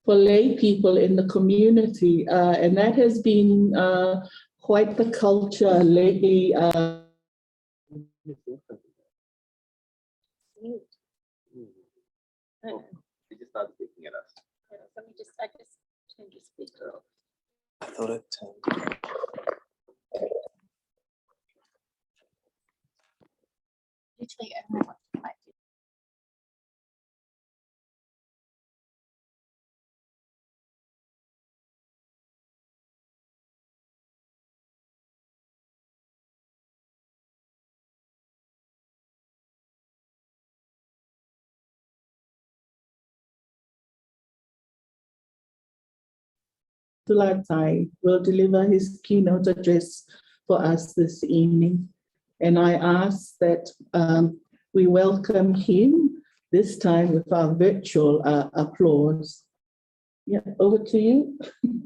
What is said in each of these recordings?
for lay people in the community, and that has been quite the culture lately. They just started speaking at us. Let me just, I just change the speaker off. I thought it. Usually everyone might do. Latai will deliver his keynote address for us this evening. And I ask that we welcome him this time with our virtual applause. Yeah, over to you.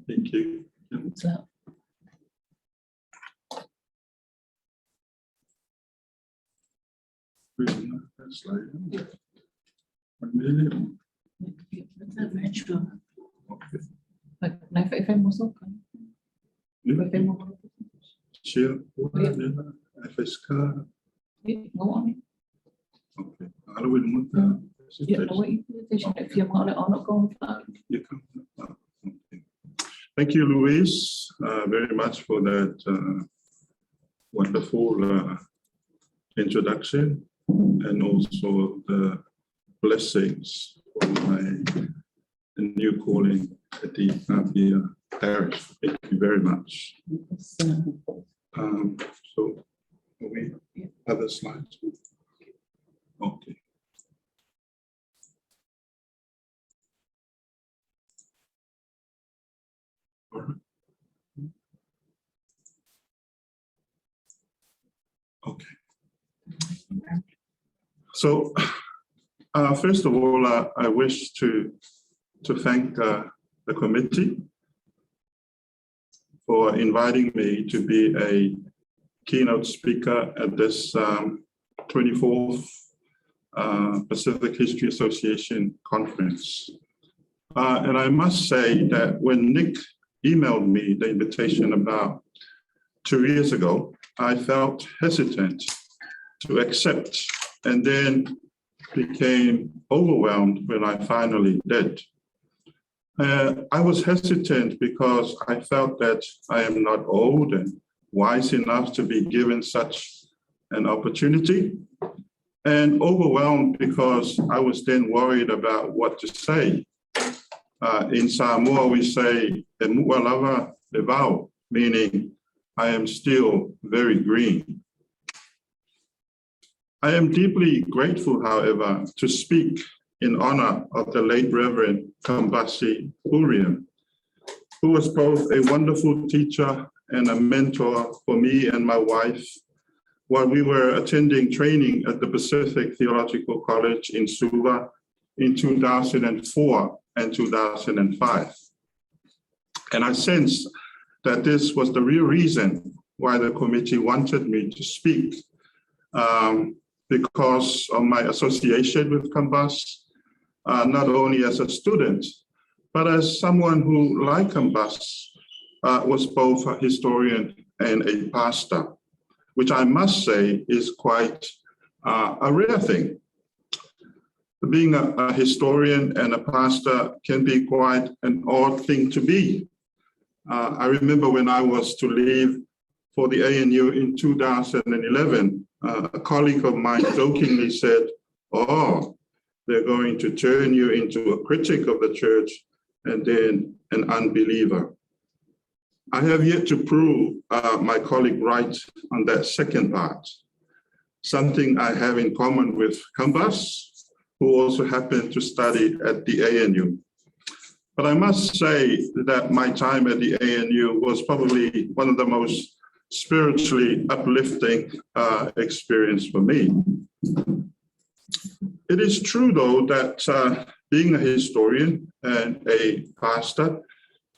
Thank you. So, Slide. 1 minute. virtual. Okay. Này phải mua số không? Phải mua. Share. FSK. Ngon. Okay. How do we want that? Yeah, no way. If you're on a go. Thank you, Louise, very much for that wonderful introduction, and also the blessings for my new calling at the PHA parish. Thank you very much. So, are we other slides? Okay. All right. Okay. So, first of all, I wish to thank the committee for inviting me to be a keynote speaker at this 24th Pacific History Association conference. And I must say that when Nick emailed me the invitation about 2 years ago, I felt hesitant to accept, and then became overwhelmed when I finally did. I was hesitant because I felt that I am not old and wise enough to be given such an opportunity, and overwhelmed because I was then worried about what to say. In Samoa, we say, "E mua lava le vau," meaning I am still very green. I am deeply grateful, however, to speak in honor of the late Reverend Kambasi Uriam, who was both a wonderful teacher and a mentor for me and my wife while we were attending training at the Pacific Theological College in Suva in 2004 and 2005. And I sensed that this was the real reason why the committee wanted me to speak, because of my association with Kambas, not only as a student, but as someone who, like Kambas, was both a historian and a pastor, which I must say is quite a rare thing. Being a historian and a pastor can be quite an odd thing to be. I remember when I was to leave for the ANU in 2011, a colleague of mine jokingly said, "Oh, they're going to turn you into a critic of the church and then an unbeliever." I have yet to prove my colleague right on that second part, something I have in common with Kambas, who also happened to study at the ANU. But I must say that my time at the ANU was probably one of the most spiritually uplifting experience for me. It is true, though, that being a historian and a pastor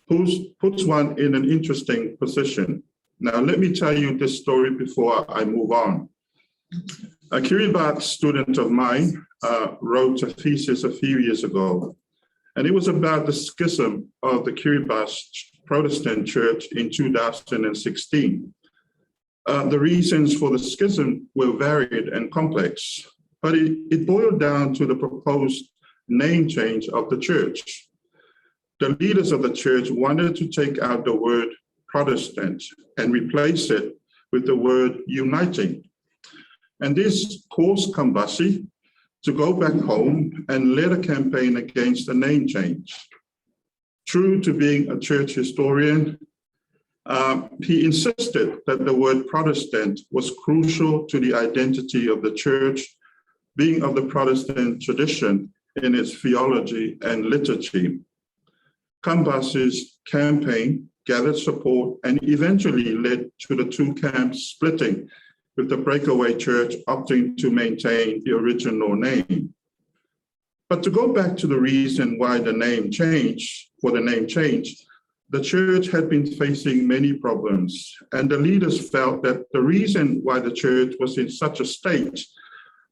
puts one in an interesting position. Now, let me tell you this story before I move on. A Kiribati student of mine wrote a thesis a few years ago, and it was about the schism of the Kiribati Protestant Church in 2016. The reasons for the schism were varied and complex, but it boiled down to the proposed name change of the church. The leaders of the church wanted to take out the word Protestant and replace it with the word uniting. And this caused Kambasi to go back home and lead a campaign against the name change. True to being a church historian, he insisted that the word Protestant was crucial to the identity of the church, being of the Protestant tradition in its theology and liturgy. Kambasi's campaign gathered support and eventually led to the two camps splitting, with the breakaway church opting to maintain the original name. But to go back to the reason why the name changed, the church had been facing many problems, and the leaders felt that the reason why the church was in such a state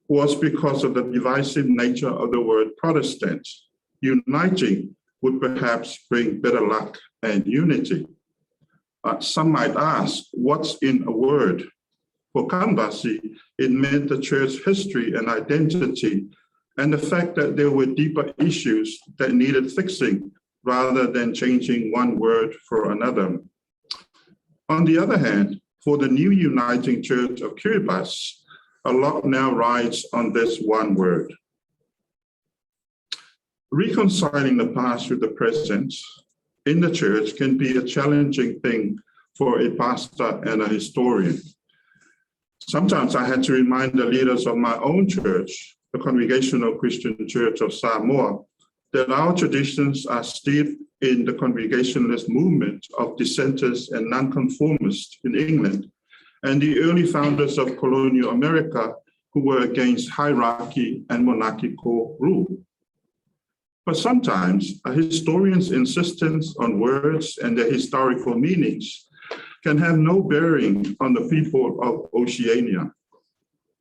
was because of the divisive nature of the word Protestant. Uniting would perhaps bring better luck and unity. Some might ask, what's in a word? For Kambasi, it meant the church's history and identity, and the fact that there were deeper issues that needed fixing rather than changing one word for another. On the other hand, for the new uniting church of Kiribati, a lot now rides on this one word. Reconciling the past with the present in the church can be a challenging thing for a pastor and a historian. Sometimes I had to remind the leaders of my own church, the Congregational Christian Church of Samoa, that our traditions are steeped in the Congregationalist movement of dissenters and nonconformists in England, and the early founders of colonial America who were against hierarchy and monarchical rule. But sometimes a historian's insistence on words and their historical meanings can have no bearing on the people of Oceania.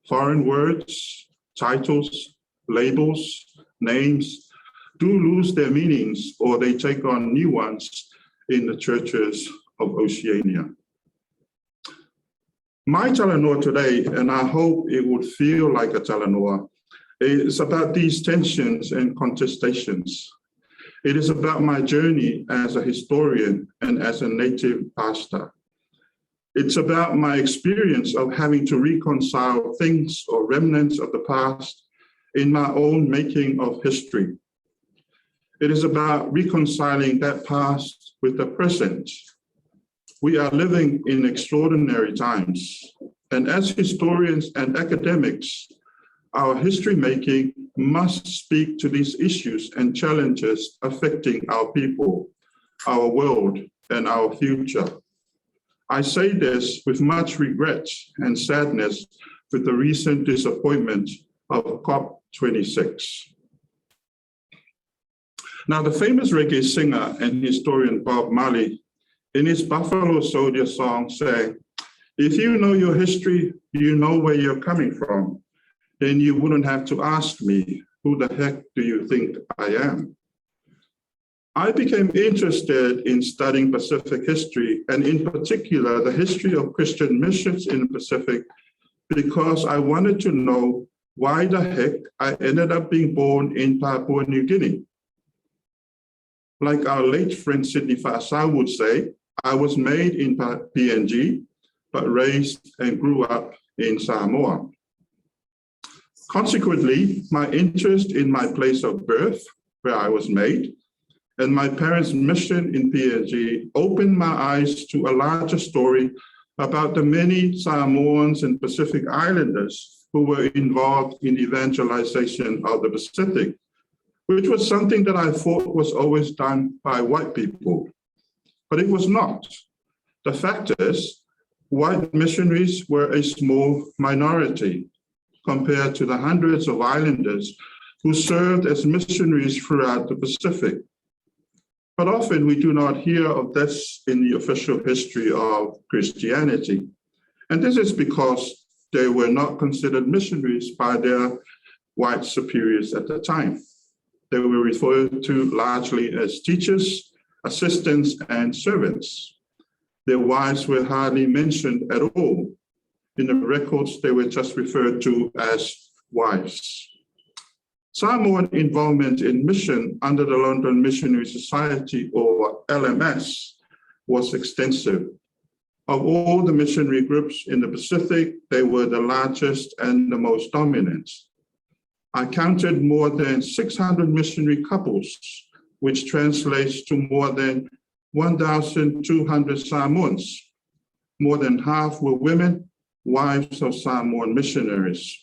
Foreign words, titles, labels, names do lose their meanings, or they take on new ones in the churches of Oceania. My talanoa today, and I hope it would feel like a talanoa, is about these tensions and contestations. It is about my journey as a historian and as a native pastor. It's about my experience of having to reconcile things or remnants of the past in my own making of history. It is about reconciling that past with the present. We are living in extraordinary times, and as historians and academics, our history making must speak to these issues and challenges affecting our people, our world, and our future. I say this with much regret and sadness with the recent disappointment of COP26. Now, the famous reggae singer and historian Bob Marley, in his Buffalo Soldier song, sang, "If you know your history, you know where you're coming from, then you wouldn't have to ask me, who the heck do you think I am?" I became interested in studying Pacific history, and in particular, the history of Christian missions in the Pacific, because I wanted to know why the heck I ended up being born in Papua New Guinea. Like our late friend Sidney Fasau would say, I was made in PNG, but raised and grew up in Samoa. Consequently, my interest in my place of birth, where I was made, and my parents' mission in PNG opened my eyes to a larger story about the many Samoans and Pacific Islanders who were involved in evangelization of the Pacific, which was something that I thought was always done by white people. But it was not. The fact is, white missionaries were a small minority compared to the hundreds of islanders who served as missionaries throughout the Pacific. But often we do not hear of this in the official history of Christianity. And this is because they were not considered missionaries by their white superiors at the time. They were referred to largely as teachers, assistants, and servants. Their wives were hardly mentioned at all. In the records, they were just referred to as wives. Samoan involvement in mission under the London Missionary Society, or LMS, was extensive. Of all the missionary groups in the Pacific, they were the largest and the most dominant. I counted more than 600 missionary couples, which translates to more than 1,200 Samoans. More than half were women, wives of Samoan missionaries.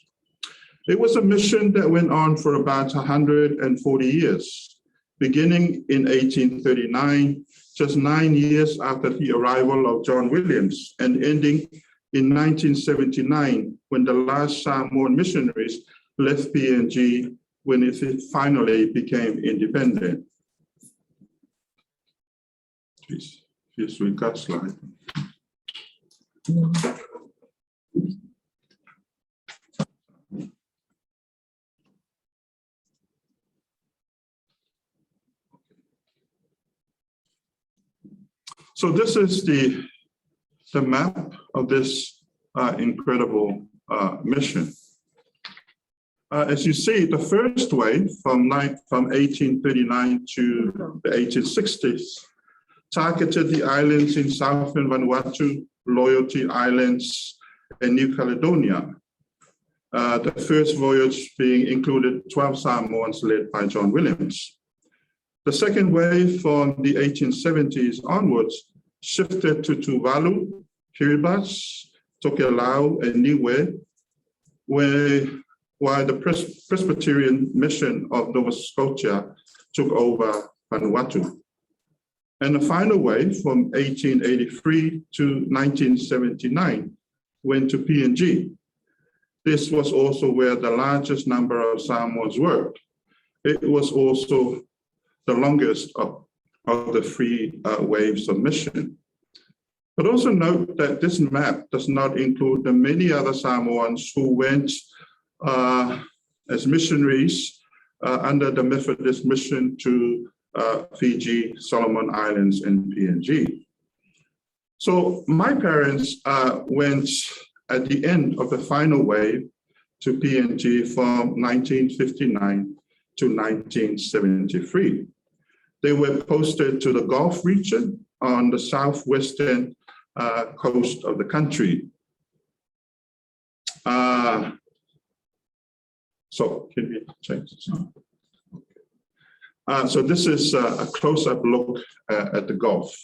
It was a mission that went on for about 140 years, beginning in 1839, just 9 years after the arrival of John Williams, and ending in 1979, when the last Samoan missionaries left PNG when it finally became independent. Please, here's we got slide. So this is the map of this incredible mission. As you see, the first wave from 1839 to the 1860s targeted the islands in southern Vanuatu, Loyalty Islands, and New Caledonia. The first voyage being included 12 Samoans led by John Williams. The second wave from the 1870s onwards shifted to Tuvalu, Kiribati, Tokelau, and Niue, while the Presbyterian mission of Nova Scotia took over Vanuatu. And the final wave from 1883 to 1979 went to PNG. This was also where the largest number of Samoans worked. It was also the longest of the three waves of mission. But also note that this map does not include the many other Samoans who went as missionaries under the Methodist mission to Fiji, Solomon Islands, and PNG. So my parents went at the end of the final wave to PNG from 1959 to 1973. They were posted to the Gulf region on the southwestern coast of the country. So can we change this? So this is a close-up look at the Gulf.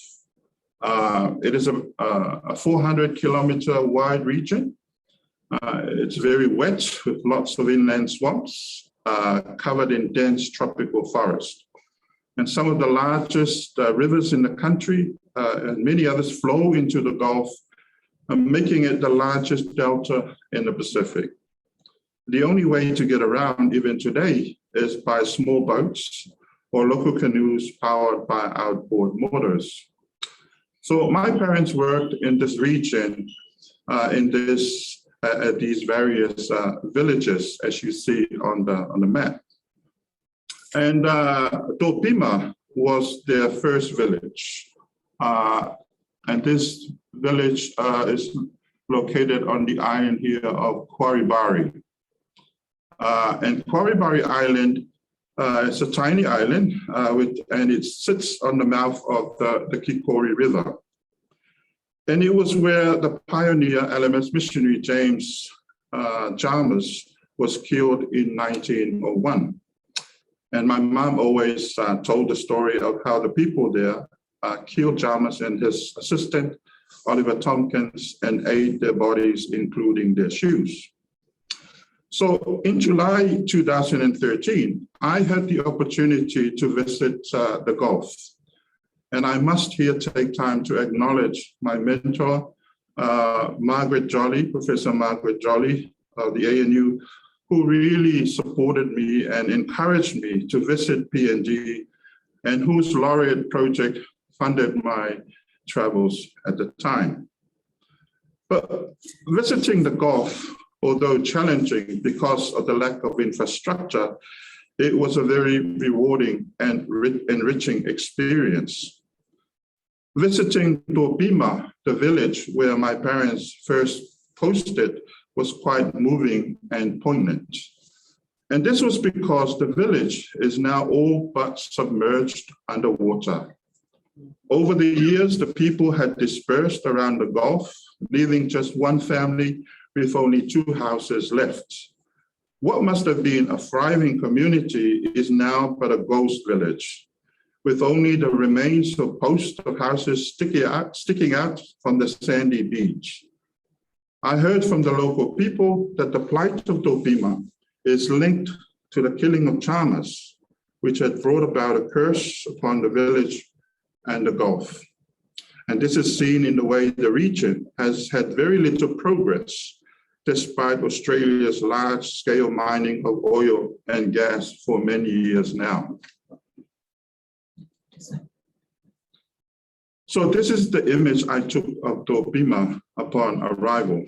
It is a 400-kilometer wide region. It's very wet with lots of inland swamps covered in dense tropical forest. And some of the largest rivers in the country and many others flow into the Gulf, making it the largest delta in the Pacific. The only way to get around even today is by small boats or local canoes powered by outboard motors. So my parents worked in this region, at these various villages, as you see on the map. And Topima was their first village. And this village is located on the island here of Quaribari. And Quaribari Island is a tiny island, and it sits on the mouth of the Kikori River. And it was where the pioneer LMS missionary James Chalmers was killed in 1901. And my mom always told the story of how the people there killed Chalmers and his assistant, Oliver Tompkins, and ate their bodies, including their shoes. So in July 2013, I had the opportunity to visit the Gulf. And I must here take time to acknowledge my mentor, Margaret Jolly, Professor Margaret Jolly of the ANU, who really supported me and encouraged me to visit PNG, and whose laureate project funded my travels at the time. But visiting the Gulf, although challenging because of the lack of infrastructure, it was a very rewarding and enriching experience. Visiting Topima, the village where my parents first posted, was quite moving and poignant. And this was because the village is now all but submerged underwater. Over the years, the people had dispersed around the Gulf, leaving just one family with only 2 houses left. What must have been a thriving community is now but a ghost village, with only the remains of posts of houses sticking out from the sandy beach. I heard from the local people that the plight of Topima is linked to the killing of Chamas, which had brought about a curse upon the village and the Gulf. And this is seen in the way the region has had very little progress despite Australia's large-scale mining of oil and gas for many years now. So this is the image I took of Topima upon arrival.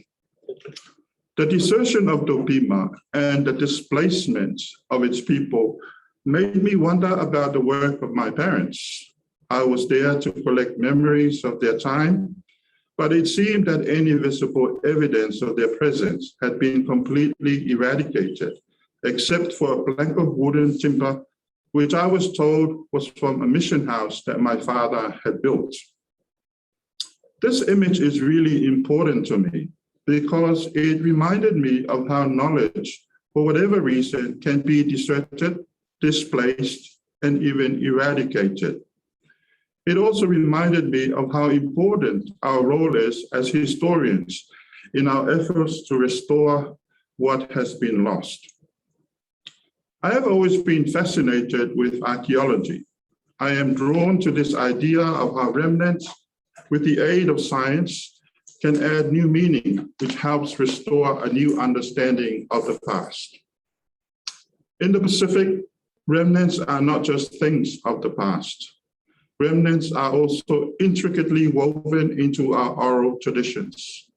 The desertion of Topima and the displacement of its people made me wonder about the work of my parents. I was there to collect memories of their time, but it seemed that any visible evidence of their presence had been completely eradicated, except for a plank of wooden timber, which I was told was from a mission house that my father had built. This image is really important to me because it reminded me of how knowledge, for whatever reason, can be deserted, displaced, and even eradicated. It also reminded me of how important our role is as historians in our efforts to restore what has been lost. I have always been fascinated with archaeology. I am drawn to this idea of how remnants, with the aid of science, can add new meaning, which helps restore a new understanding of the past. In the Pacific, remnants are not just things of the past. Remnants are also intricately woven into our oral traditions.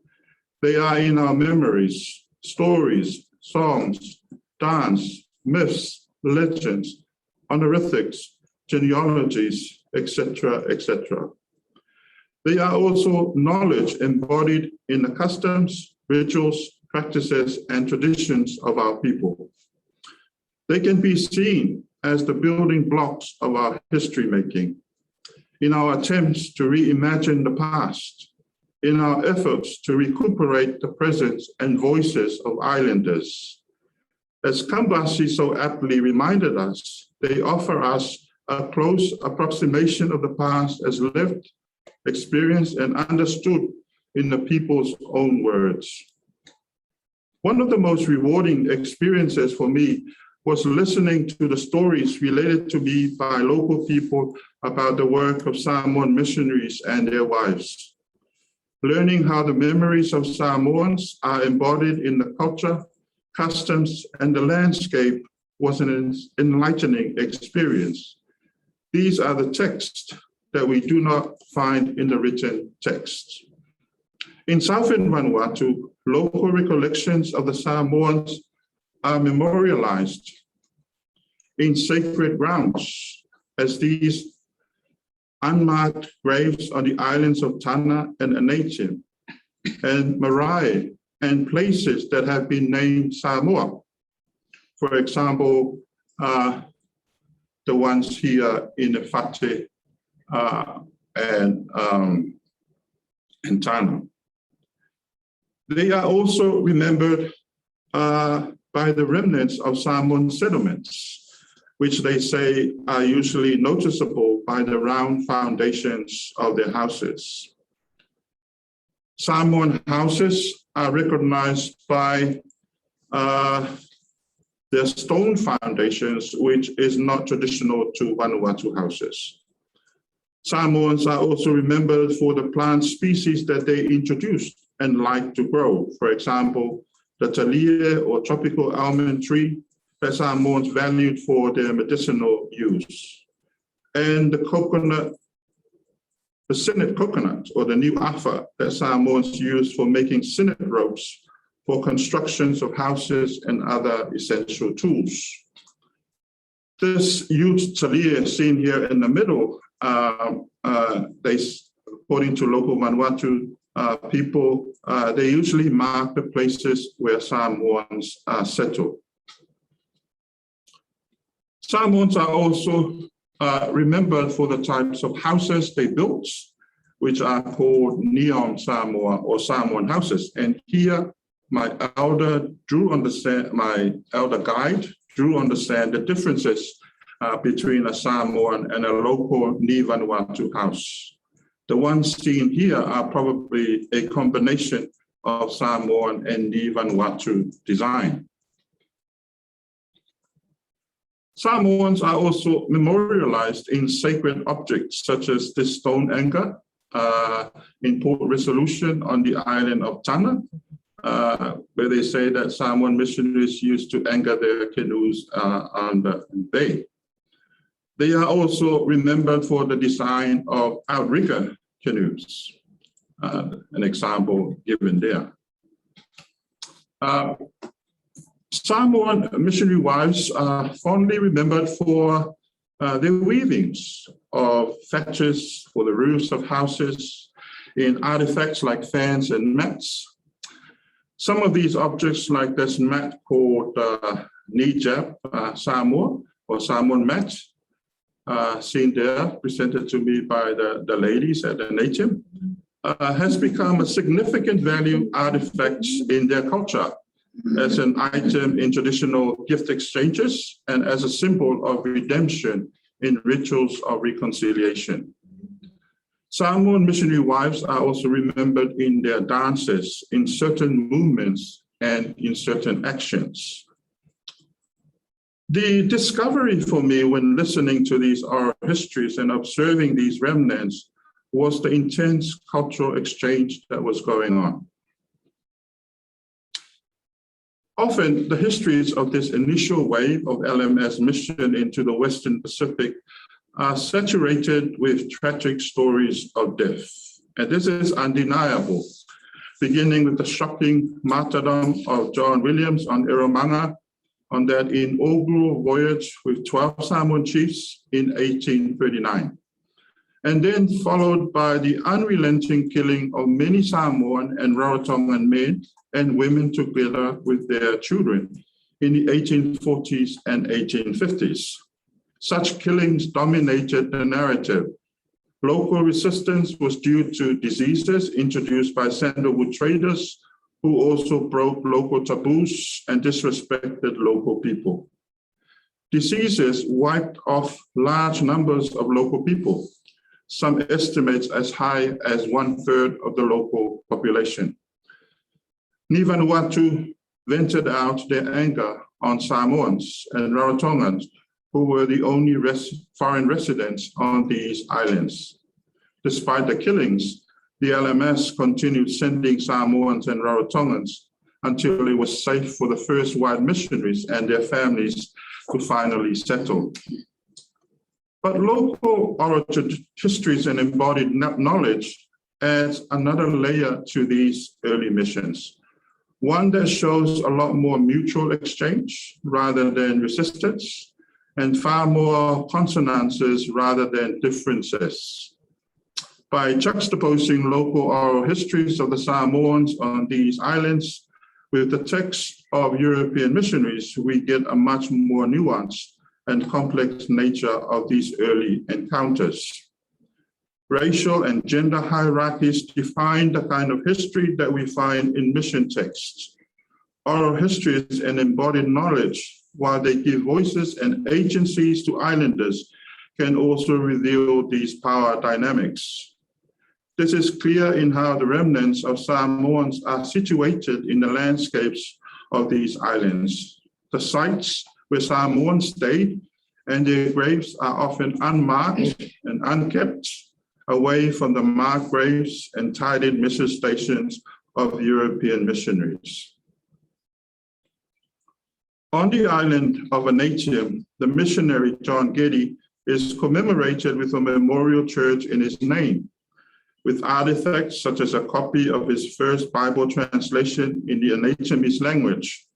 They are in our memories, stories, songs, dance, myths, legends, honorifics, genealogies, etc., etc. They are also knowledge embodied in the customs, rituals, practices, and traditions of our people. They can be seen as the building blocks of our history making, in our attempts to reimagine the past, in our efforts to recuperate the presence and voices of islanders. As Kambasi so aptly reminded us, they offer us a close approximation of the past as lived, experienced, and understood in the people's own words. One of the most rewarding experiences for me was listening to the stories related to me by local people about the work of Samoan missionaries and their wives. Learning how the memories of Samoans are embodied in the culture, customs, and the landscape was an enlightening experience. These are the texts that we do not find in the written text. In Southern Vanuatu, local recollections of the Samoans are memorialized in sacred grounds as these unmarked graves on the islands of Tana and Anatim and Marae and places that have been named Samoa. For example, the ones here in Fate and Tana. They are also remembered by the remnants of Samoan settlements, which they say are usually noticeable by the round foundations of their houses. Samoan houses are recognized by their stone foundations, which is not traditional to Vanuatu houses. Samoans are also remembered for the plant species that they introduced and like to grow. For example, the talia or tropical almond tree that Samoans valued for their medicinal use. And the the sinnet coconut, or the new afa that Samoans use for making sinnet ropes for constructions of houses and other essential tools. This huge talia seen here in the middle, according to local Vanuatu people, they usually mark the places where Samoans settle. Samoans are also remembered for the types of houses they built, which are called Neon Samoa or Samoan houses. And here, my elder guide drew understand the differences between a Samoan and a local Ni Vanuatu house. The ones seen here are probably a combination of Samoan and Ni Vanuatu design. Samoans are also memorialized in sacred objects such as this stone anchor in Port Resolution on the island of Tana, where they say that Samoan missionaries used to anchor their canoes on the bay. They are also remembered for the design of outrigger canoes, an example given there. Samoan missionary wives are fondly remembered for their weavings of thatches for the roofs of houses, in artifacts like fans and mats. Some of these objects, like this mat called Nijab Samoa or Samoan mat, seen there, presented to me by the ladies at the native, has become a significant value artifact in their culture as an item in traditional gift exchanges and as a symbol of redemption in rituals of reconciliation. Samoan missionary wives are also remembered in their dances, in certain movements, and in certain actions. The discovery for me when listening to these oral histories and observing these remnants was the intense cultural exchange that was going on. Often, the histories of this initial wave of LMS mission into the Western Pacific are saturated with tragic stories of death. And this is undeniable, beginning with the shocking martyrdom of John Williams on Eromanga on that inaugural voyage with 12 Samoan chiefs in 1839. And then followed by the unrelenting killing of many Samoan and Rarotongan men and women together with their children in the 1840s and 1850s. Such killings dominated the narrative. Local resistance was due to diseases introduced by sandalwood traders who also broke local taboos and disrespected local people. Diseases wiped off large numbers of local people, some estimates as high as 1/3 of the local population. Ni Vanuatu vented out their anger on Samoans and Rarotongans, who were the only foreign residents on these islands. Despite the killings, the LMS continued sending Samoans and Rarotongans until it was safe for the first white missionaries and their families to finally settle. But local oral histories and embodied knowledge adds another layer to these early missions, one that shows a lot more mutual exchange rather than resistance, and far more consonances rather than differences. By juxtaposing local oral histories of the Samoans on these islands with the text of European missionaries, we get a much more nuanced and complex nature of these early encounters. Racial and gender hierarchies define the kind of history that we find in mission texts. Oral histories and embodied knowledge, while they give voices and agencies to islanders, can also reveal these power dynamics. This is clear in how the remnants of Samoans are situated in the landscapes of these islands. The sites where Samoans stayed and their graves are often unmarked and unkept, away from the marked graves and tidied mission stations of European missionaries. On the island of Anatium, the missionary John Geddy is commemorated with a memorial church in his name, with artifacts such as a copy of his first Bible translation in the Anatomist language.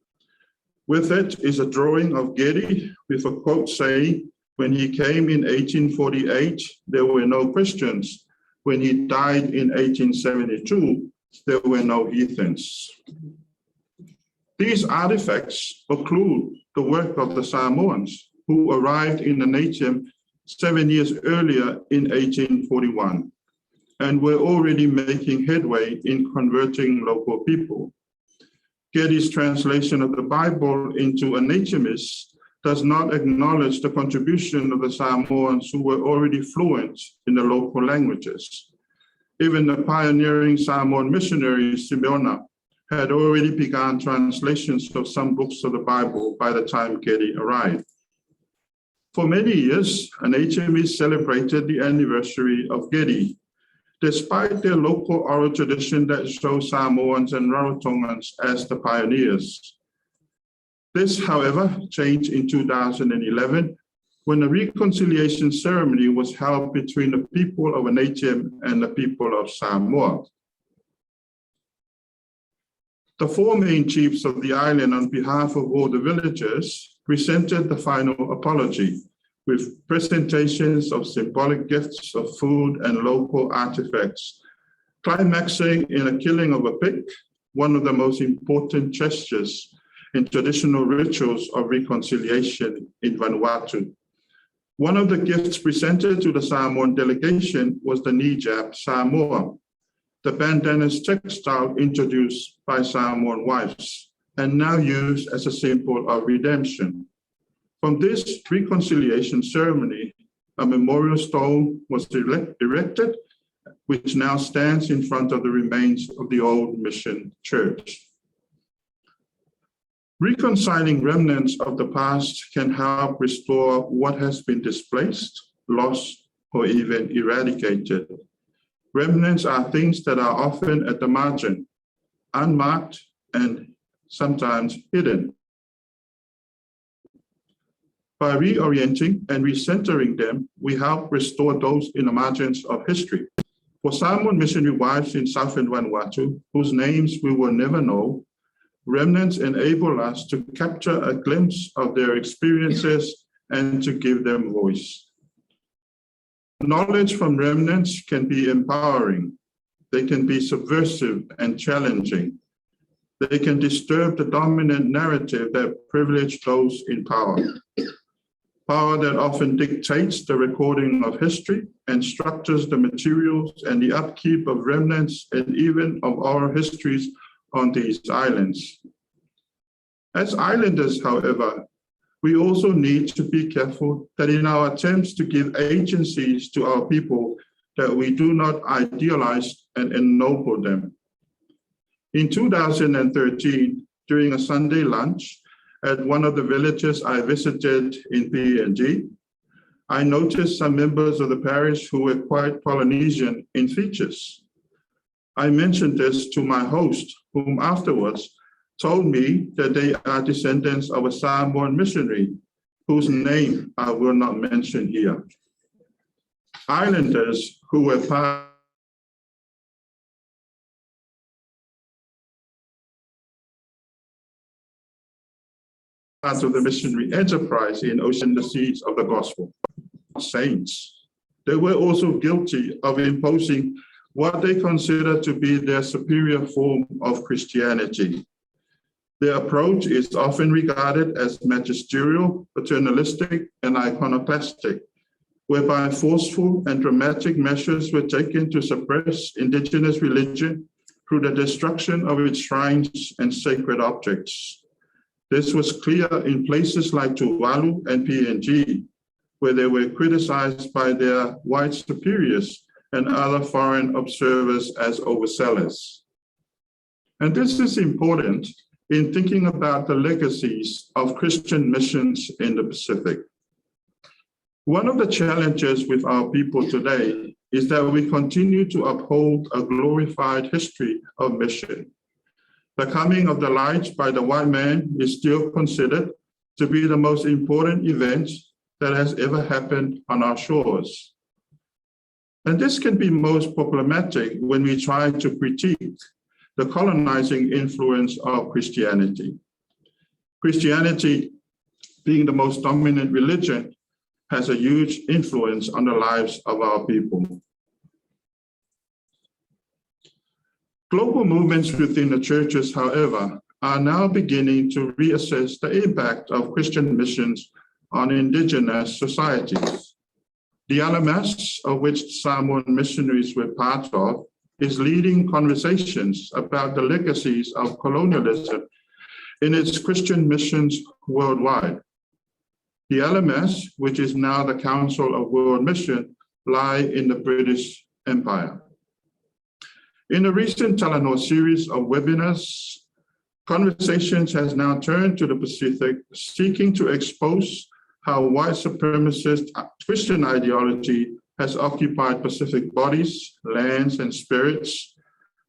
With it is a drawing of Getty with a quote saying, "When he came in 1848, there were no Christians. When he died in 1872, there were no heathens." These artifacts occlude the work of the Samoans who arrived in the nation 7 years earlier in 1841 and were already making headway in converting local people. Getty's translation of the Bible into Anatomist does not acknowledge the contribution of the Samoans who were already fluent in the local languages. Even the pioneering Samoan missionary Simeona had already begun translations of some books of the Bible by the time Getty arrived. For many years, Anatomist celebrated the anniversary of Getty, despite their local oral tradition that shows Samoans and Rarotongans as the pioneers. This, however, changed in 2011 when a reconciliation ceremony was held between the people of Anatim and the people of Samoa. The four main chiefs of the island, on behalf of all the villagers, presented the final apology with presentations of symbolic gifts of food and local artifacts, climaxing in a killing of a pig, one of the most important gestures in traditional rituals of reconciliation in Vanuatu. One of the gifts presented to the Samoan delegation was the hijab Samoa, the bandana's textile introduced by Samoan wives and now used as a symbol of redemption. From this reconciliation ceremony, a memorial stone was erected, which now stands in front of the remains of the old mission church. Reconciling remnants of the past can help restore what has been displaced, lost, or even eradicated. Remnants are things that are often at the margin, unmarked, and sometimes hidden. By reorienting and recentering them, we help restore those in the margins of history. For Samoan missionary wives in southern Vanuatu, whose names we will never know, remnants enable us to capture a glimpse of their experiences and to give them voice. Knowledge from remnants can be empowering. They can be subversive and challenging. They can disturb the dominant narrative that privileges those in power. Power that often dictates the recording of history and structures the materials and the upkeep of remnants and even of our histories on these islands. As islanders, however, we also need to be careful that in our attempts to give agencies to our people, that we do not idealize and ennoble them. In 2013, during a Sunday lunch at one of the villages I visited in PNG, I noticed some members of the parish who were quite Polynesian in features. I mentioned this to my host, whom afterwards told me that they are descendants of a Samoan missionary, whose name I will not mention here. Islanders who were part of the missionary enterprise in ocean the seeds of the gospel. Saints. They were also guilty of imposing what they consider to be their superior form of Christianity. Their approach is often regarded as magisterial, paternalistic, and iconoclastic, whereby forceful and dramatic measures were taken to suppress indigenous religion through the destruction of its shrines and sacred objects. This was clear in places like Tuvalu and PNG, where they were criticized by their white superiors and other foreign observers as overzealous. And this is important in thinking about the legacies of Christian missions in the Pacific. One of the challenges with our people today is that we continue to uphold a glorified history of mission. The coming of the light by the white man is still considered to be the most important event that has ever happened on our shores. And this can be most problematic when we try to critique the colonizing influence of Christianity. Christianity, being the most dominant religion, has a huge influence on the lives of our people. Global movements within the churches, however, are now beginning to reassess the impact of Christian missions on indigenous societies. The LMS, of which Samoan missionaries were part of, is leading conversations about the legacies of colonialism in its Christian missions worldwide. The LMS, which is now the Council of World Mission, lie in the British Empire. In a recent Telenor series of webinars, conversations has now turned to the Pacific, seeking to expose how white supremacist Christian ideology has occupied Pacific bodies, lands, and spirits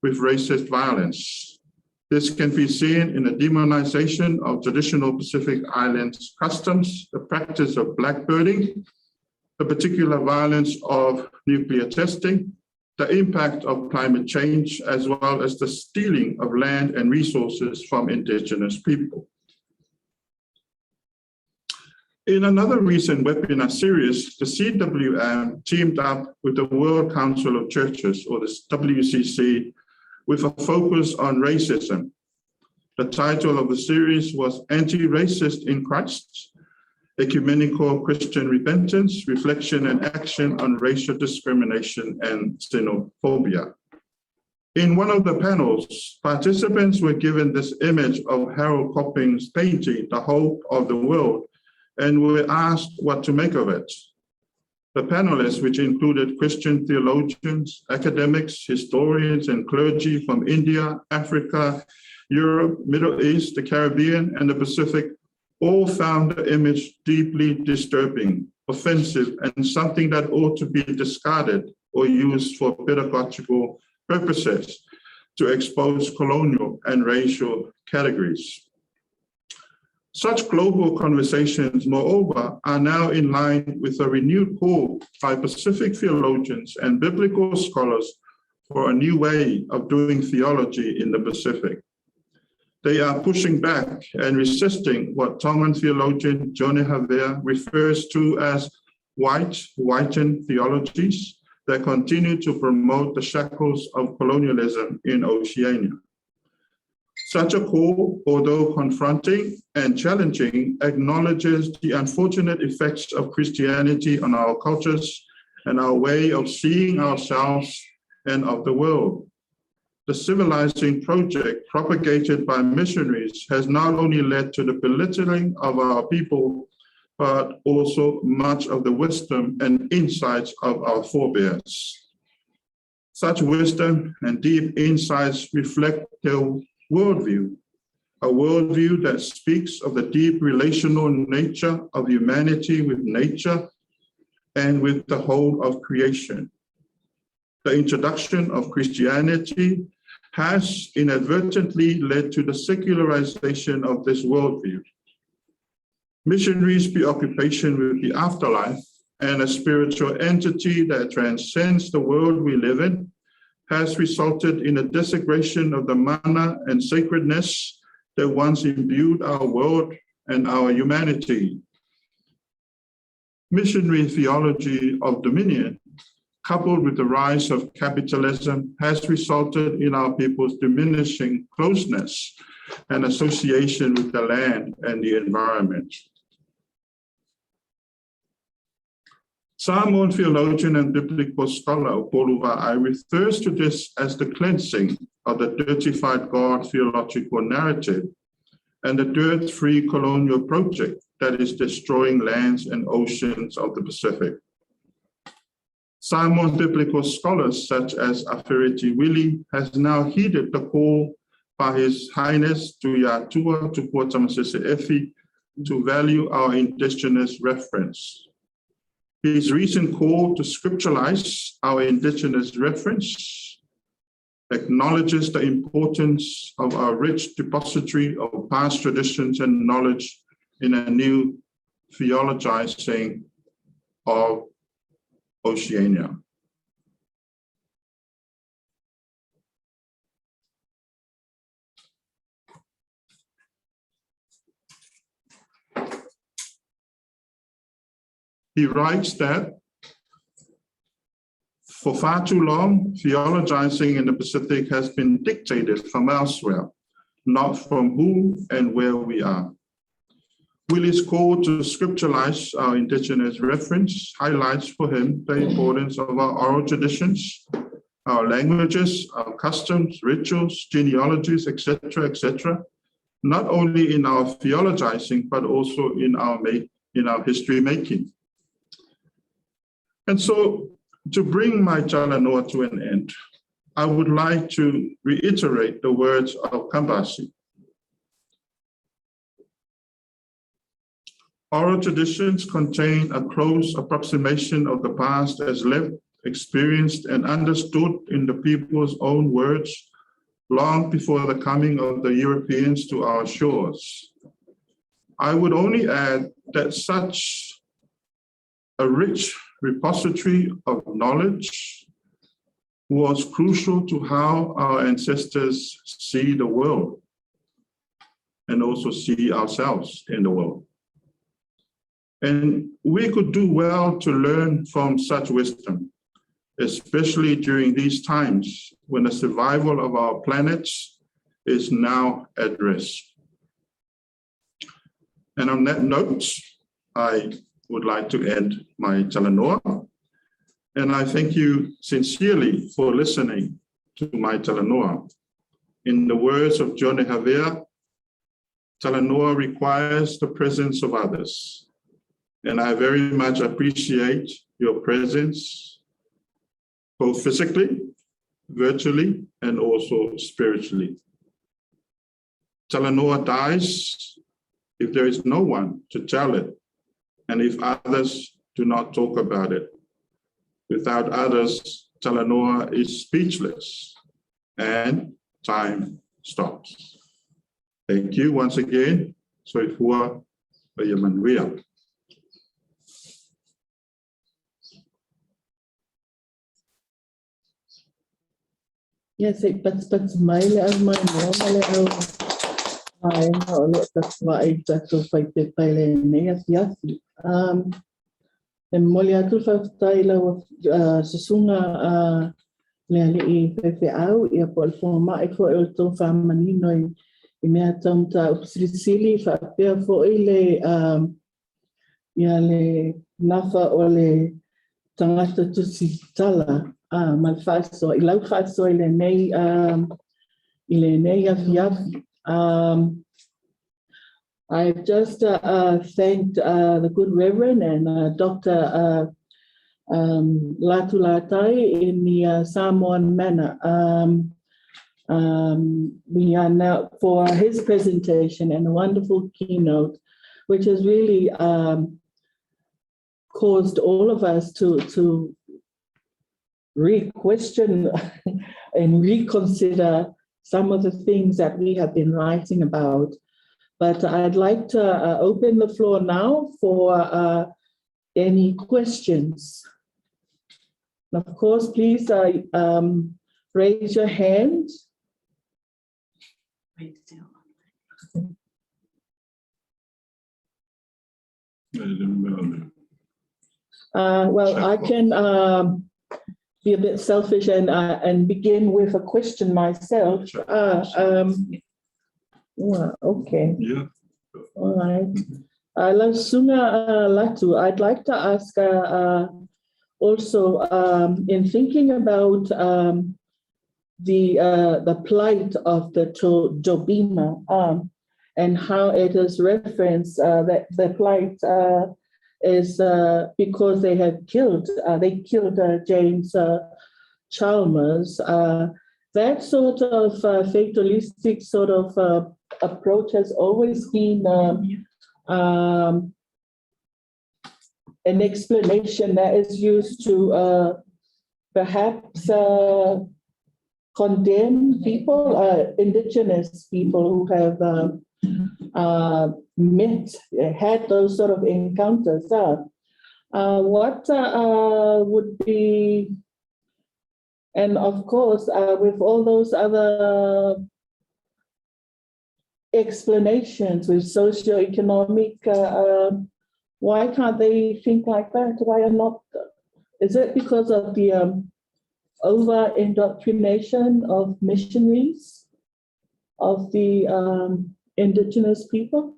with racist violence. This can be seen in the demonization of traditional Pacific Islands customs, the practice of blackbirding, the particular violence of nuclear testing, the impact of climate change, as well as the stealing of land and resources from indigenous people. In another recent webinar series, the CWM teamed up with the World Council of Churches, or the WCC, with a focus on racism. The title of the series was Anti-Racist in Christ, Ecumenical Christian Repentance, Reflection and Action on Racial Discrimination and Xenophobia. In one of the panels, participants were given this image of Harold Copping's painting, The Hope of the World, and were asked what to make of it. The panelists, which included Christian theologians, academics, historians, and clergy from India, Africa, Europe, Middle East, the Caribbean, and the Pacific, all found the image deeply disturbing, offensive, and something that ought to be discarded or used for pedagogical purposes to expose colonial and racial categories. Such global conversations, moreover, are now in line with a renewed call by Pacific theologians and biblical scholars for a new way of doing theology in the Pacific. They are pushing back and resisting what Tongan theologian Johnny Havea refers to as whitened theologies that continue to promote the shackles of colonialism in Oceania. Such a call, although confronting and challenging, acknowledges the unfortunate effects of Christianity on our cultures and our way of seeing ourselves and of the world. The civilizing project propagated by missionaries has not only led to the belittling of our people, but also much of the wisdom and insights of our forebears. Such wisdom and deep insights reflect their worldview, a worldview that speaks of the deep relational nature of humanity with nature and with the whole of creation. The introduction of Christianity has inadvertently led to the secularization of this worldview. Missionaries' preoccupation with the afterlife and a spiritual entity that transcends the world we live in has resulted in a desecration of the mana and sacredness that once imbued our world and our humanity. Missionary theology of dominion, coupled with the rise of capitalism, has resulted in our people's diminishing closeness and association with the land and the environment. Samoan theologian and biblical scholar Polu'ai refers to this as the cleansing of the dirtified God theological narrative and the dirt-free colonial project that is destroying lands and oceans of the Pacific. Samoan biblical scholars such as Awhiriti Wili has now heeded the call by His Highness Tuiatua Tupua Tamasese Efi to value our indigenous reference. His recent call to scripturalize our indigenous reference acknowledges the importance of our rich depository of past traditions and knowledge in a new theologizing of Oceania. he writes that for far too long, theologizing in the Pacific has been dictated from elsewhere, not from who and where we are. Willie's call to scripturalize our indigenous reference highlights for him the importance of our oral traditions, our languages, our customs, rituals, genealogies, etc., not only in our theologizing, but also in our history making. And so, to bring my Talanoa to an end, I would like to reiterate the words of Kambasi. Oral traditions contain a close approximation of the past as lived, experienced, and understood in the people's own words long before the coming of the Europeans to our shores. I would only add that such a rich repository of knowledge was crucial to how our ancestors see the world and also see ourselves in the world. And we could do well to learn from such wisdom, especially during these times when the survival of our planet is now at risk. And on that note, I would like to end my Talanoa. And I thank you sincerely for listening to my Talanoa. In the words of John Havea, Talanoa requires the presence of others. And I very much appreciate your presence, both physically, virtually, and also spiritually. Talanoa dies if there is no one to tell it, and if others do not talk about it. Without others, Talanoa is speechless, and time stops. Thank you once again. Soifua Bayamanuia. Yes, but Milo as my normal. I know that's why I just to fight the Thailand. Yes. And Moliatu for Thailand Susunga Lali PHA ia po forma e for el to famanino I mea tamta upsili fa pe for ile ia le nafa o le tangata tusi tala malfaso I lau faso ile nei afiafi. I've just thanked the good Reverend and Dr. Latu Latai in the Samoan manner. We are now for his presentation and a wonderful keynote, which has really caused all of us to re-question and reconsider some of the things that we have been writing about. But I'd like to open the floor now for any questions. Of course, please raise your hand. Well, I can be a bit selfish and begin with a question myself. Okay. Yeah. All right. Latu, I'd like to ask also in thinking about the plight of the Jobima and how it is referenced that the plight is because they have killed James Chalmers. That sort of fatalistic sort of approach has always been an explanation that is used to perhaps condemn people, indigenous people who have had those sort of encounters. What would be, and of course, with all those other explanations with socioeconomic Why can't they think like that? Why are not? Is it because of the over indoctrination of missionaries, of the indigenous people?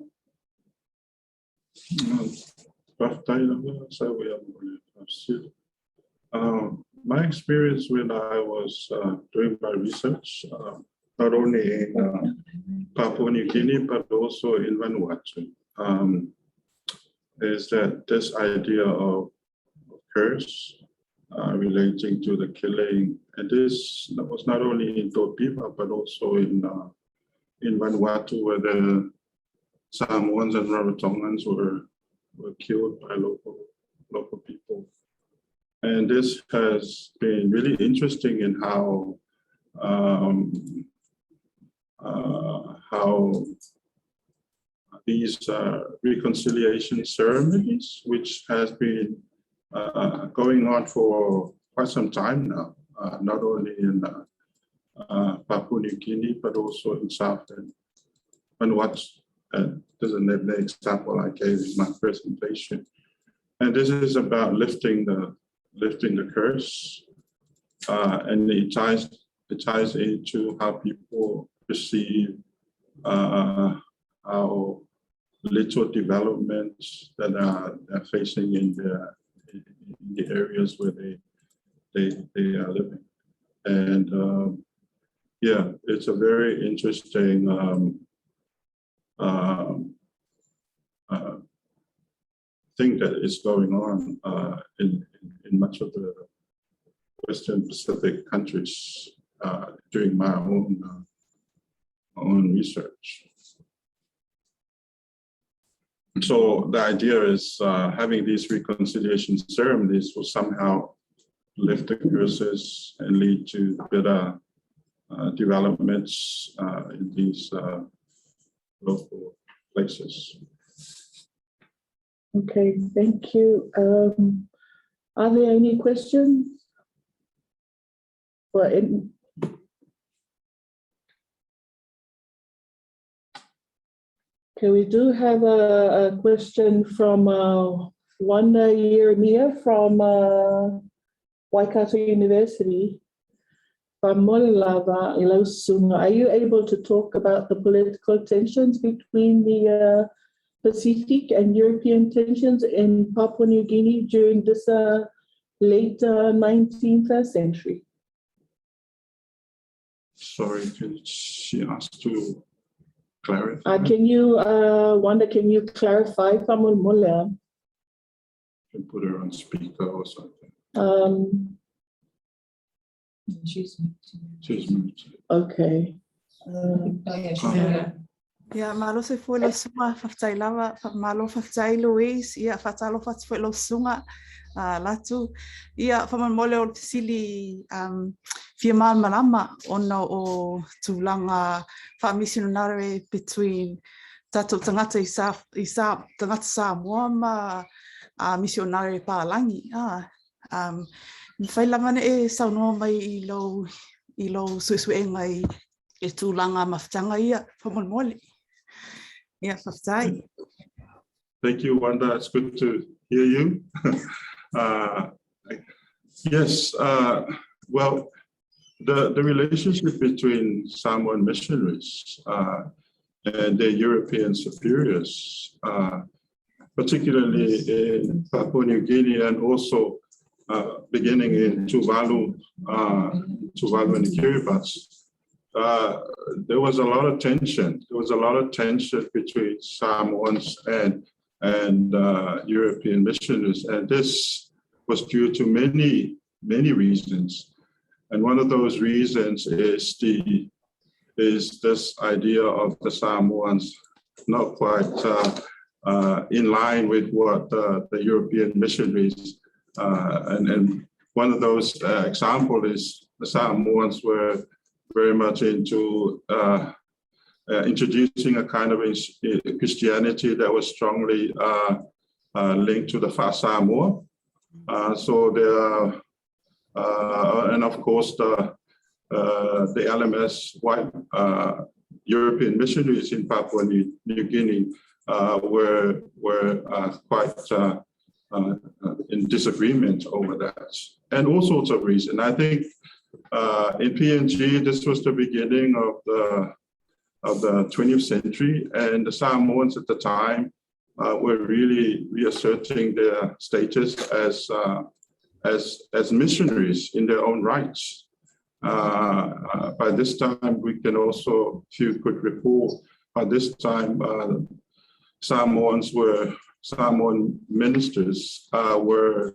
My experience when I was doing my research, not only in Papua New Guinea, but also in Vanuatu, is that this idea of curse relating to the killing, and this was not only in Topiva, but also in Vanuatu, where the Samoans and Rarotongans were killed by local people. And this has been really interesting in how these reconciliation ceremonies, which has been going on for quite some time now, not only in Papua New Guinea, but also in South Vanuatu. There's an example I gave in my presentation. And this is about lifting the curse, and it ties into how people perceive how little development that they're facing in the areas where they are living. And yeah, it's a very interesting thing that is going on in much of the Western Pacific countries during my own research. So the idea is having these reconciliation ceremonies will somehow lift the curses and lead to better developments in these local places. Okay, thank you. Are there any questions? Okay, we do have a question from Wanda Yeremia from Waikato University. From Molilava, Ilausuna, are you able to talk about the political tensions between the Pacific and European tensions in Papua New Guinea during this late 19th century? Sorry, she asked to clarify? Can you, Wanda, can you clarify? Can put her on speaker or something. She's muted. Okay. Yeah, malo se foi lo sunga fatai lava malo fatai Louise ia fatalo fat foi lo sunga Latu ia faman mole o sili fiamal malama ona o tulanga fa missionary between tato tangata isa tangata Samoa ma missionary palangi fai lamane e sauno mai I lo suisuenga I tulanga maftanga ia faman mole. Yeah, thank you, Wanda. It's good to hear you. Yes, well, the relationship between Samoan missionaries and their European superiors, particularly in Papua New Guinea and also beginning in Tuvalu and the Kiribati, there was a lot of tension. There was a lot of tension between Samoans and European missionaries, and this was due to many reasons. And one of those reasons is this idea of the Samoans not quite in line with what the European missionaries and one of those examples is the Samoans were very much into introducing a kind of Christianity that was strongly linked to the Samoa. So there, and of course the LMS white European missionaries in Papua New Guinea were quite in disagreement over that, and all sorts of reasons. I think in PNG, this was the beginning of the 20th century, and the Samoans at the time were really reasserting their status as missionaries in their own rights. By this time, we can also, if you could recall, by this time, Samoan ministers were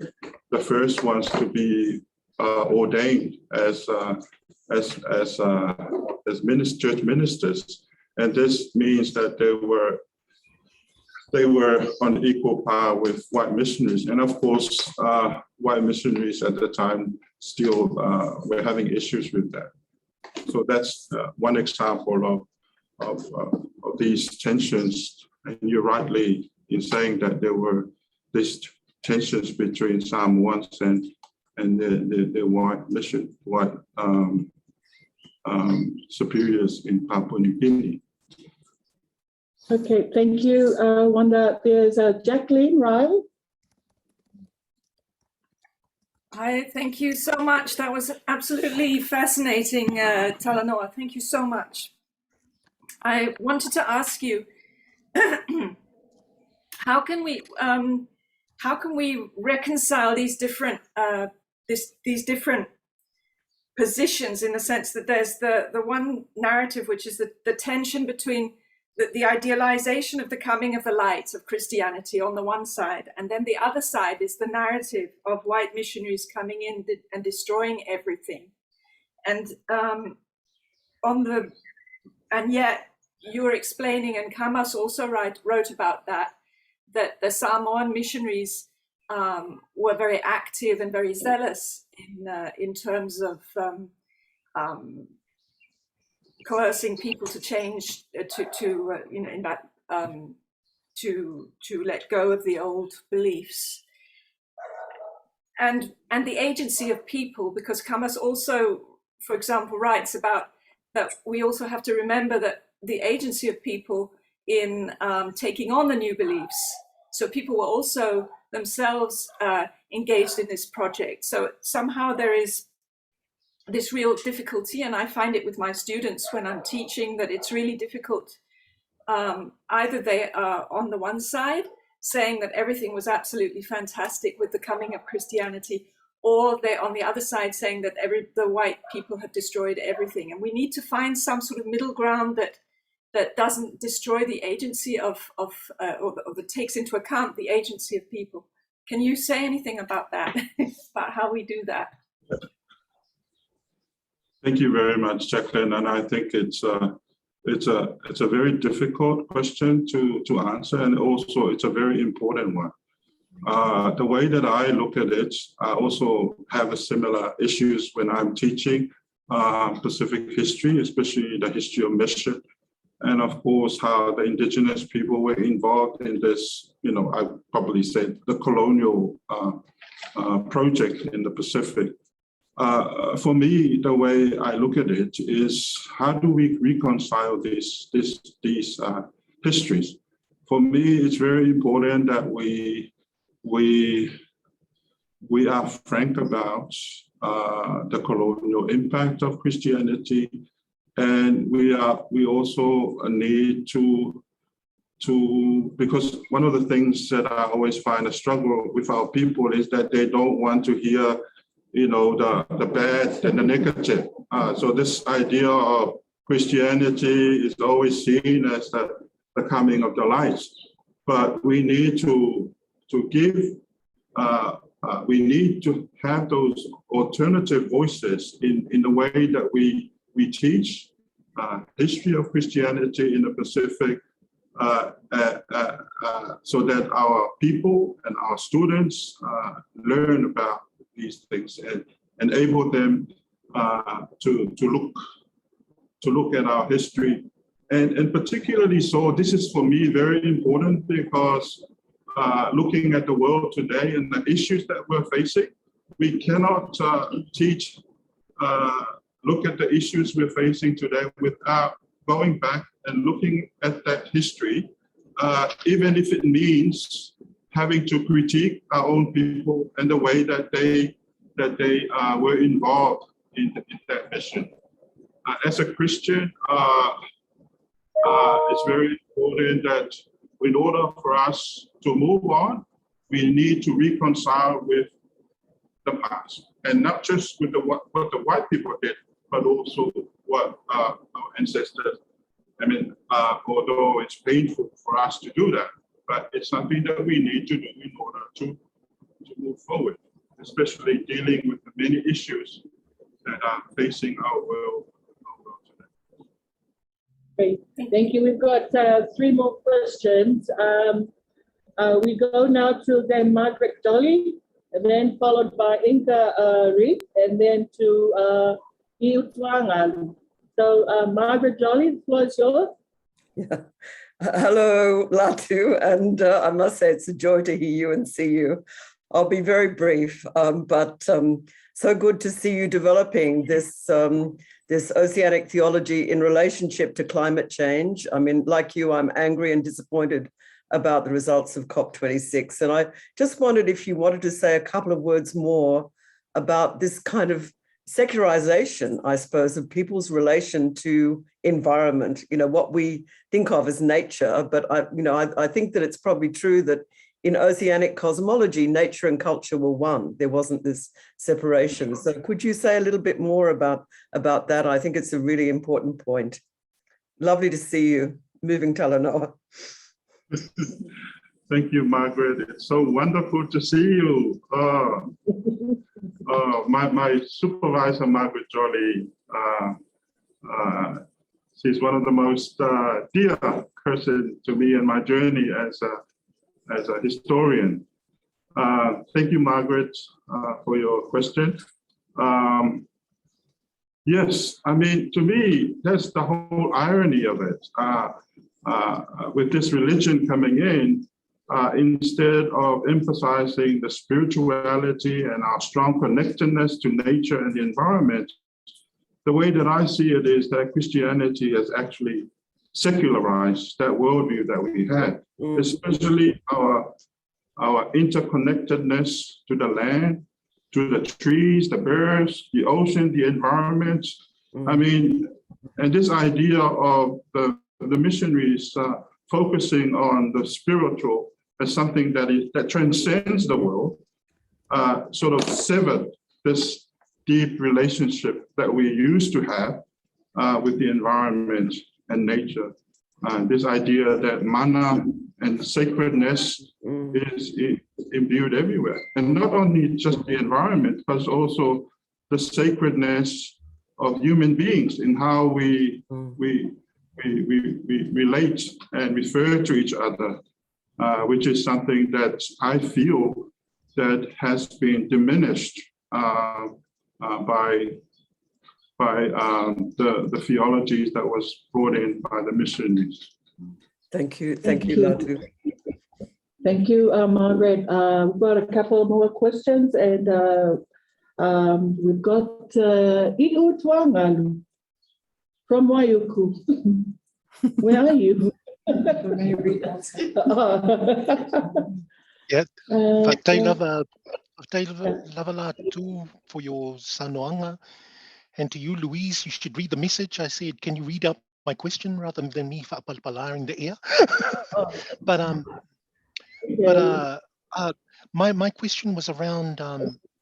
the first ones to be ordained as church ministers, and this means that they were on equal par with white missionaries. And of course, white missionaries at the time still were having issues with that. So that's one example of these tensions. And you're rightly in saying that there were these tensions between Samoans and the white superiors in Papua New Guinea. Okay, thank you, Wanda. There's Jacqueline, right? Hi, thank you so much. That was absolutely fascinating, Talanoa. Thank you so much. I wanted to ask you, how can we reconcile these different positions, in the sense that there's the one narrative, which is the tension between the idealization of the coming of the light of Christianity on the one side, and then the other side is the narrative of white missionaries coming in and destroying everything. And yet you were explaining, and Kamas also wrote about that the Samoan missionaries were very active and very zealous in terms of coercing people to change, to let go of the old beliefs, and the agency of people, because Kamas also, for example, writes about that we also have to remember that the agency of people in taking on the new beliefs. So people were also themselves engaged in this project. So somehow there is this real difficulty, and I find it with my students when I'm teaching, that it's really difficult. Either they are on the one side saying that everything was absolutely fantastic with the coming of Christianity, or they're on the other side saying that the white people have destroyed everything. And we need to find some sort of middle ground that doesn't destroy the agency or that takes into account the agency of people. Can you say anything about that, about how we do that? Thank you very much, Jacqueline. And I think it's a very difficult question to answer, and also it's a very important one. The way that I look at it, I also have a similar issues when I'm teaching Pacific history, especially the history of mission, and of course how the indigenous people were involved in this. I probably said the colonial project in the Pacific. For me, the way I look at it is, how do we reconcile these histories? For me, it's very important that we are frank about the colonial impact of Christianity, and we also need to, because one of the things that I always find a struggle with our people is that they don't want to hear the bad and the negative. So this idea of Christianity is always seen as the coming of the light. But we need to have those alternative voices in the way that we teach history of Christianity in the Pacific, so that our people and our students learn about these things and enable them to look at our history. And particularly so, this is for me very important, because looking at the world today and the issues that we're facing, we cannot look at the issues we're facing today without going back and looking at that history even if it means having to critique our own people and the way that they were involved in that mission. As a Christian, it's very important that in order for us to move on, we need to reconcile with the past, and not just with what the white people did, but also what our ancestors. I mean, although it's painful for us to do that, but it's something that we need to do in order to move forward, especially dealing with the many issues that are facing our world today. Great, thank you. We've got 3 more questions. We go now to then Margaret Dolly, and then followed by Inka Reed, and then to Iutwangan. So Margaret Dolly, the floor is yours. Yeah. Hello, Latu, and I must say it's a joy to hear you and see you. I'll be very brief, but so good to see you developing this oceanic theology in relationship to climate change. I mean, like you, I'm angry and disappointed about the results of COP26. And I just wondered if you wanted to say a couple of words more about this kind of secularization, I suppose, of people's relation to environment, you know, what we think of as nature. But I think that it's probably true that in oceanic cosmology, nature and culture were one. There wasn't this separation. So could you say a little bit more about that? I think it's a really important point. Lovely to see you. Moving Talanoa. Thank you, Margaret. It's so wonderful to see you. My supervisor, Margaret Jolly, she's one of the most dear person to me in my journey as a historian. Thank you, Margaret, for your question. Yes, I mean, to me, that's the whole irony of it. With this religion coming in, instead of emphasizing the spirituality and our strong connectedness to nature and the environment, the way that I see it is that Christianity has actually secularized that worldview that we had, especially our interconnectedness to the land, to the trees, the birds, the ocean, the environment. I mean, and this idea of the missionaries focusing on the spiritual as something that transcends the world, sort of severed this deep relationship that we used to have with the environment and nature. This idea that mana and sacredness is imbued everywhere, and not only just the environment, but also the sacredness of human beings in how we relate and refer to each other, which is something that I feel that has been diminished by the theologies that was brought in by the missionaries. Thank you, Latu. Thank you, Margaret. We've got a couple more questions, and we've got Iutwangan from Waiuku. Where are you? Yeah, Mataia lava Latu for your sanoanga, and to you, Louise, you should read the message. I said, can you read up my question rather than me whapalpala in the air? My question was around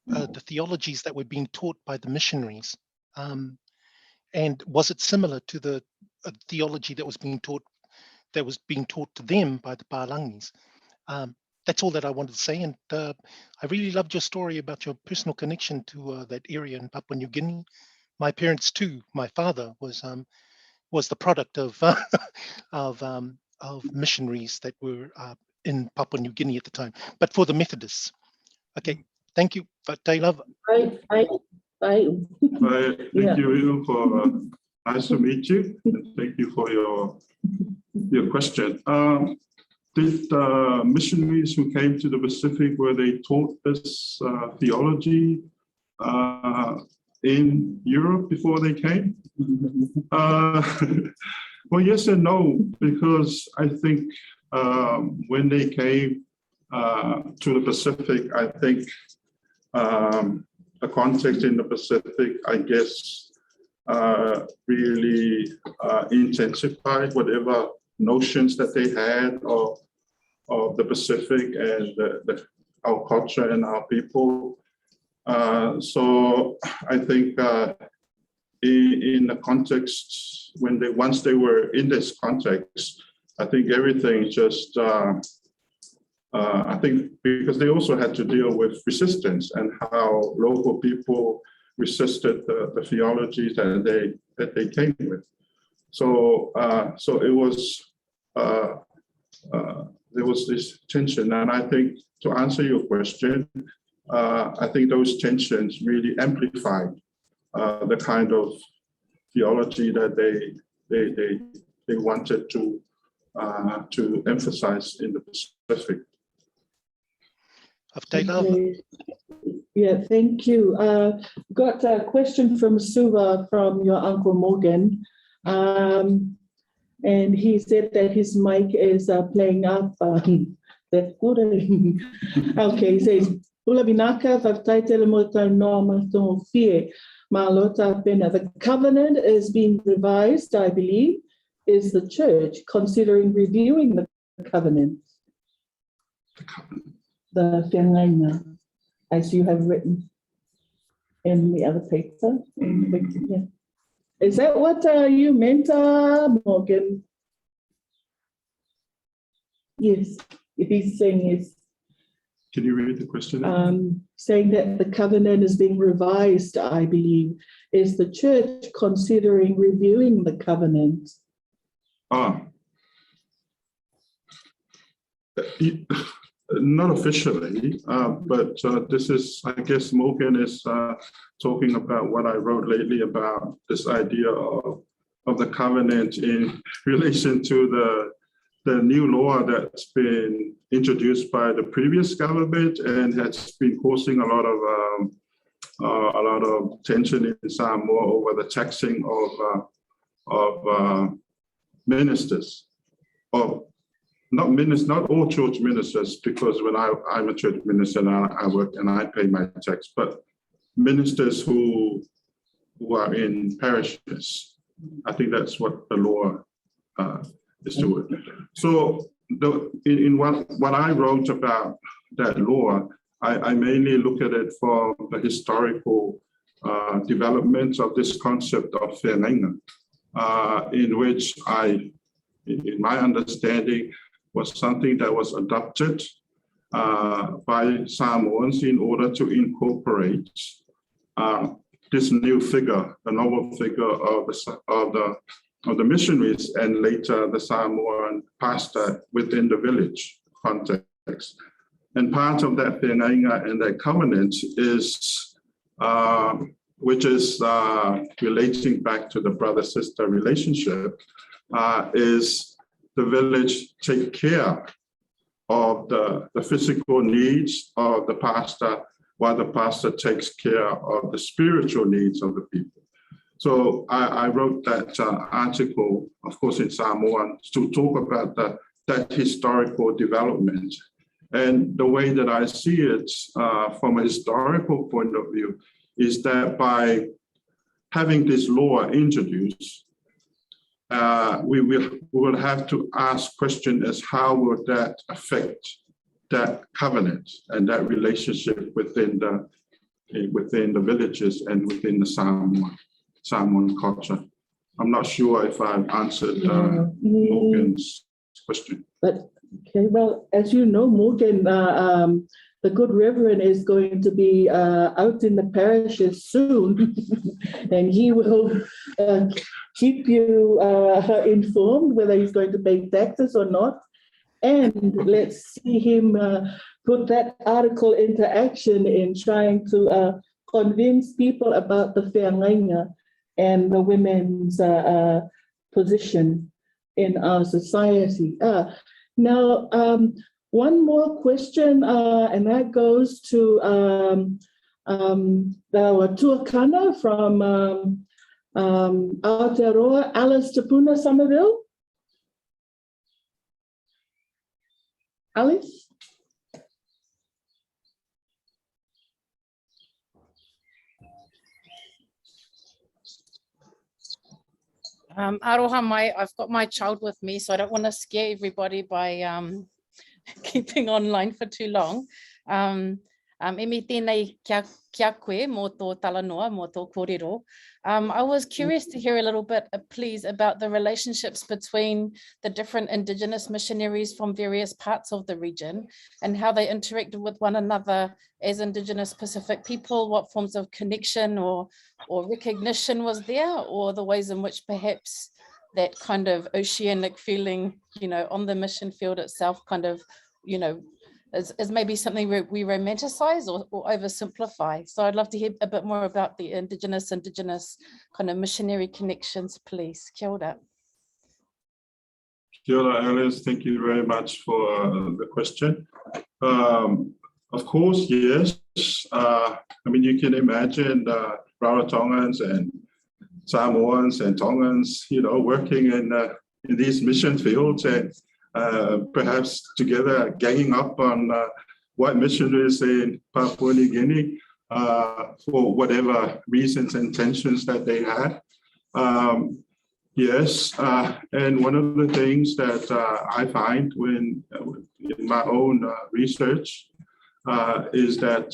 the theologies that were being taught by the missionaries, and was it similar to the theology that was being taught to them by the Pālangis? That's all that I wanted to say, and I really loved your story about your personal connection to that area in Papua New Guinea. My parents too. My father was the product of of missionaries that were in Papua New Guinea at the time, but for the Methodists. Okay, thank you. Mataia. Bye. Thank you for nice to meet you, and thank you for your question. Did missionaries who came to the Pacific, were they taught this theology in Europe before they came? Well, yes and no, because I think when they came to the Pacific, I think the context in the Pacific, I guess, really intensified whatever notions that they had of the Pacific and our culture and our people. So I think in the context, once they were in this context, I think everything just, I think because they also had to deal with resistance and how local people resisted the theologies that they came with. So it was, there was this tension. And I think to answer your question, I think those tensions really amplified the kind of theology that they wanted to emphasize in the Pacific. Okay. Yeah, thank you. Got a question from Suva from your Uncle Morgan. And he said that his mic is playing up. That's good. Okay, he says, the covenant is being revised, I believe. Is the church considering reviewing the covenant? The Whiangainga, as you have written in the other paper. Yeah. Is that what you meant, Morgan? Yes, if he's saying yes. Can you read the question? Saying that the covenant is being revised, I believe. Is the church considering reviewing the covenant? Not officially, but this is, I guess Morgan is talking about what I wrote lately about this idea of the covenant in relation to the new law that's been introduced by the previous government and has been causing a lot of tension in Samoa over the taxing of ministers, not all church ministers, because when I'm a church minister and I work and I pay my tax, but ministers who are in parishes. I think that's what the law is doing. So in what I wrote about that law, I mainly look at it from the historical developments of this concept of Whiangainga, in which in my understanding, was something that was adopted by Samoans in order to incorporate this new figure, the noble figure of the missionaries and later the Samoan pastor within the village context. And part of that Whiangainga and that covenant is, which is relating back to the brother-sister relationship, is the village take care of the physical needs of the pastor while the pastor takes care of the spiritual needs of the people. So I wrote that article, of course, in Samoan, to talk about that historical development. And the way that I see it from a historical point of view is that by having this law introduced, we will have to ask question as how will that affect that covenant and that relationship within the villages and within the Samoan culture. I'm not sure if I've answered Morgan's question. But okay, well, as you know, Morgan, the good Reverend is going to be out in the parishes soon, and he will keep you informed whether he's going to pay taxes or not. And let's see him put that article into action in trying to convince people about the Whiangainga and the women's position in our society. Now, one more question, and that goes to our tuakana from Aotearoa, Alice Tapuna Somerville. Alice? Aroha mai, I've got my child with me, so I don't want to scare everybody by keeping online for too long. E tēnei kia koe mō tō talanoa, mō tō kōrero. I was curious to hear a little bit, please, about the relationships between the different Indigenous missionaries from various parts of the region and how they interacted with one another as Indigenous Pacific people, what forms of connection or recognition was there, or the ways in which perhaps that kind of oceanic feeling, you know, on the mission field itself kind of, you know, is maybe something we romanticize or oversimplify. So I'd love to hear a bit more about the Indigenous kind of missionary connections, please. Kia ora. Kia ora, Alice. Thank you very much for the question. Of course, yes. I mean, you can imagine Rarotongans and Samoans and Tongans, you know, working in these mission fields and perhaps together ganging up on white missionaries in Papua New Guinea for whatever reasons and intentions that they had. Yes, and one of the things that I find when in my own research is that,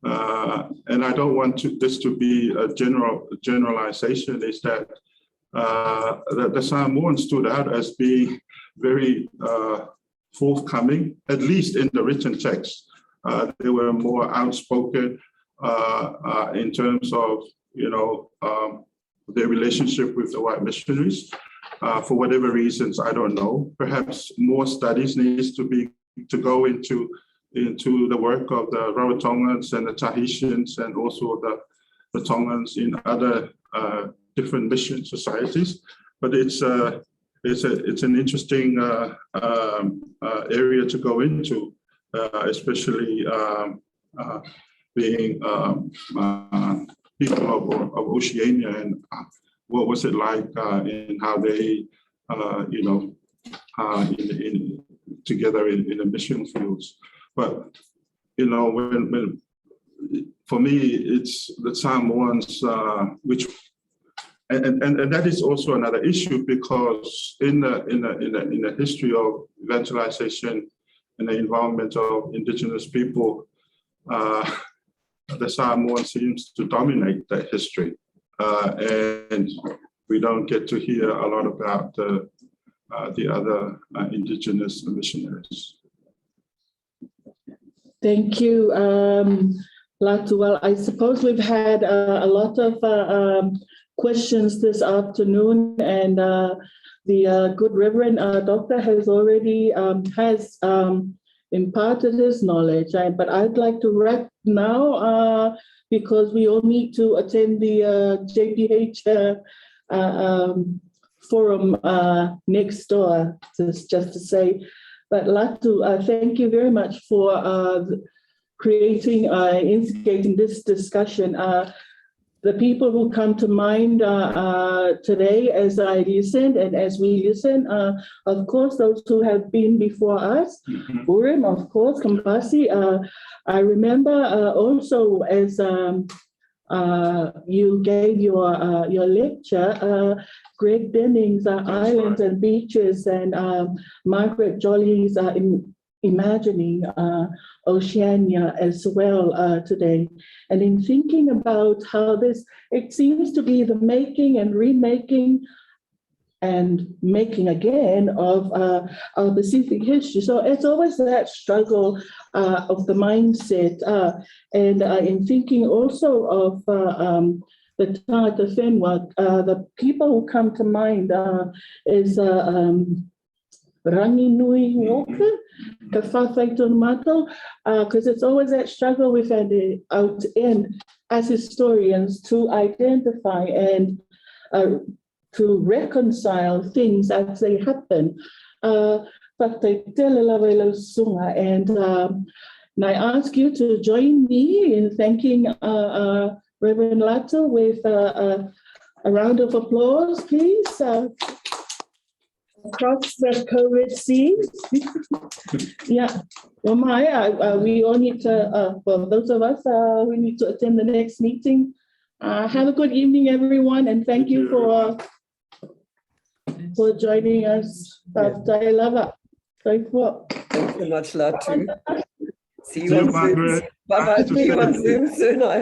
and I don't want this to be a generalization, is that the Samoans stood out as being very forthcoming, at least in the written text. They were more outspoken in terms of, you know, their relationship with the white missionaries. For whatever reasons, I don't know. Perhaps more studies needs to go into the work of the Rarotongans and the Tahitians and also the Tongans in other different mission societies. But it's an interesting area to go into, especially being people of Oceania and what was it like in how they, you know, together in the mission fields. But, you know, when for me, it's the Samoans, which and that is also another issue, because in the history of evangelization and the involvement of Indigenous people, the Samoan seems to dominate that history, and we don't get to hear a lot about the other Indigenous missionaries. Thank you, Latu. Well, I suppose we've had a lot of questions this afternoon, and the good Reverend Doctor has already imparted his knowledge. But I'd like to wrap now because we all need to attend the JPH forum next door, just to say. But Latu, thank you very much for creating, instigating this discussion. The people who come to mind today as I listened and as we listen, of course, those who have been before us, Urim, of course, Kambasi. I remember also as you gave your lecture, Greg Denning's Islands and Beaches and Margaret Jolly's Imagining Oceania as well today. And in thinking about how this, it seems to be the making and remaking and making again of our Pacific history. So it's always that struggle of the mindset. And in thinking also of the Tangata Whenua, the people who come to mind is Rangi Nui Walker, ka whawhai tonu mātou, because it's always that struggle we've had out in as historians to identify and to reconcile things as they happen. And I ask you to join me in thanking Reverend Latu with a round of applause, please. across the COVID scene. Yeah, well, Maya, we all need to, well, those of us who need to attend the next meeting, have a good evening, everyone, and thank you for joining us. Tae lava. Thank you so much, Latu. See See you you, on Zoom. Margaret. Bye-bye. Nice to See you see on you. Zoom soon, I hope.